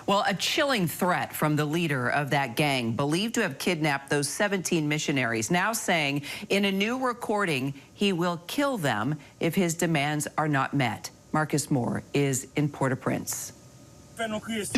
Well, a chilling threat from the leader of that gang, believed to have kidnapped those 17 missionaries, now saying in a new recording he will kill them if his demands are not met. Marcus Moore is in Port-au-Prince.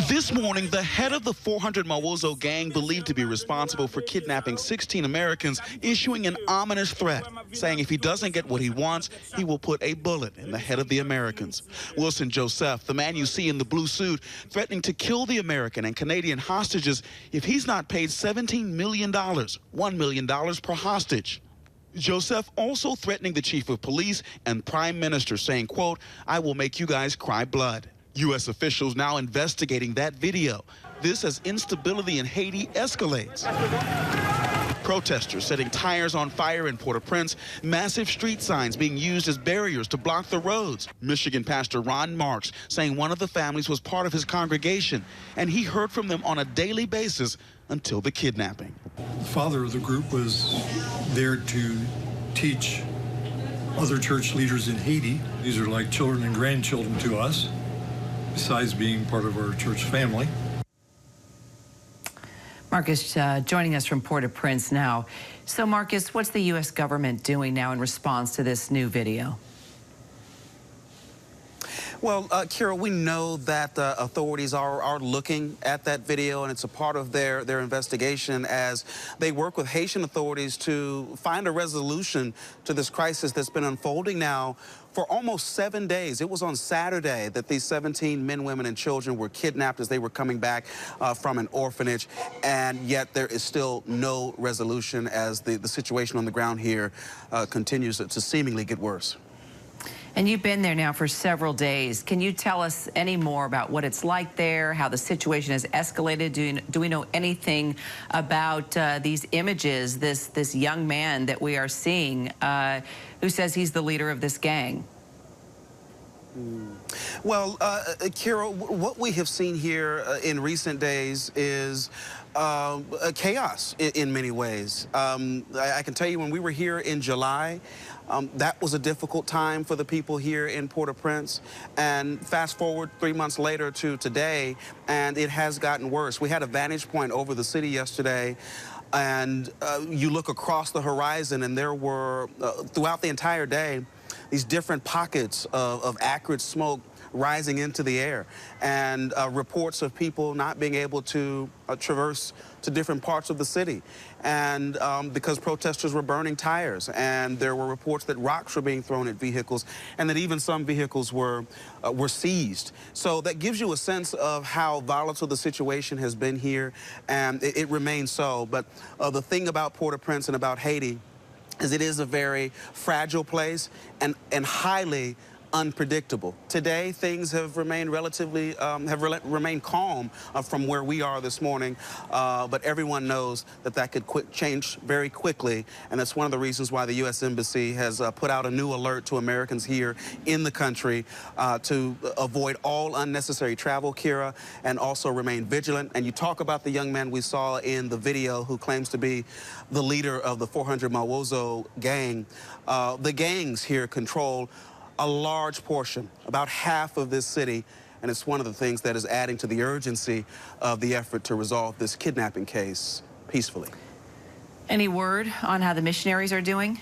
This morning, the head of the 400 Mawozo gang, believed to be responsible for kidnapping 16 Americans, issuing an ominous threat, saying if he doesn't get what he wants, he will put a bullet in the head of the Americans. Wilson Joseph, the man you see in the blue suit, threatening to kill the American and Canadian hostages if he's not paid $17 million, $1 million per hostage. Joseph also threatening the chief of police and prime minister, saying, quote, "I will make you guys cry blood." U.S. officials now investigating that video. This as instability in Haiti escalates. Protesters setting tires on fire in Port-au-Prince, massive street signs being used as barriers to block the roads. Michigan pastor Ron Marks saying one of the families was part of his congregation, and he heard from them on a daily basis until the kidnapping. The father of the group was there to teach other church leaders in Haiti. These are like children and grandchildren to us, besides being part of our church family. Marcus joining us from Port-au-Prince now. So Marcus, what's the U.S. government doing now in response to this new video? Well, Kira, we know that authorities are looking at that video, and it's a part of their investigation as they work with Haitian authorities to find a resolution to this crisis that's been unfolding now for almost 7 days. It was on Saturday that these 17 men, women, and children were kidnapped as they were coming back from an orphanage, and yet there is still no resolution as the situation on the ground here continues to seemingly get worse. And you've been there now for several days. Can you tell us any more about what it's like there, how the situation has escalated? Do we know anything about these images, this young man that we are seeing who says he's the leader of this gang? Well, Kira, what we have seen here in recent days is chaos in many ways. I can tell you when we were here in July, that was a difficult time for the people here in Port-au-Prince. And fast forward 3 months later to today, and it has gotten worse. We had a vantage point over the city yesterday, and you look across the horizon, and there were, throughout the entire day, these different pockets of acrid smoke rising into the air, and reports of people not being able to traverse to different parts of the city, and because protesters were burning tires, and there were reports that rocks were being thrown at vehicles, and that even some vehicles were seized. So that gives you a sense of how volatile the situation has been here, and it remains so. But the thing about Port-au-Prince and about Haiti is it is a very fragile place and highly unpredictable. Today, things have remained relatively, remained calm from where we are this morning, but everyone knows that could change very quickly, and that's one of the reasons why the U.S. Embassy has put out a new alert to Americans here in the country to avoid all unnecessary travel, Kira, and also remain vigilant. And you talk about the young man we saw in the video who claims to be the leader of the 400 Mawozo gang. The gangs here control a large portion, about half of this city, and it's one of the things that is adding to the urgency of the effort to resolve this kidnapping case peacefully. Any word on how the missionaries are doing?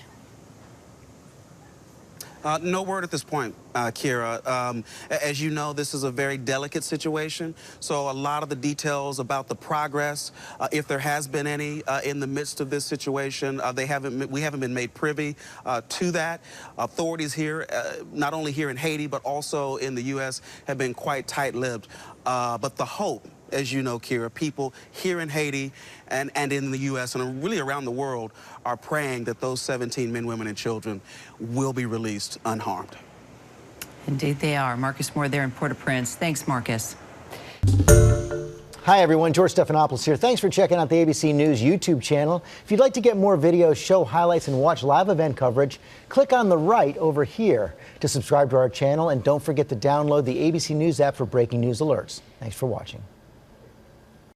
No word at this point, Kira. As you know, this is a very delicate situation, so a lot of the details about the progress, if there has been any in the midst of this situation, we haven't been made privy to that. Authorities here, not only here in Haiti, but also in the U.S., have been quite tight-lipped. But the hope, as you know, Kira, people here in Haiti and in the U.S. and really around the world are praying that those 17 men, women, and children will be released unharmed. Indeed they are. Marcus Moore there in Port-au-Prince. Thanks, Marcus. Hi, everyone. George Stephanopoulos here. Thanks for checking out the ABC News YouTube channel. If you'd like to get more videos, show highlights, and watch live event coverage, click on the right over here to subscribe to our channel. And don't forget to download the ABC News app for breaking news alerts. Thanks for watching.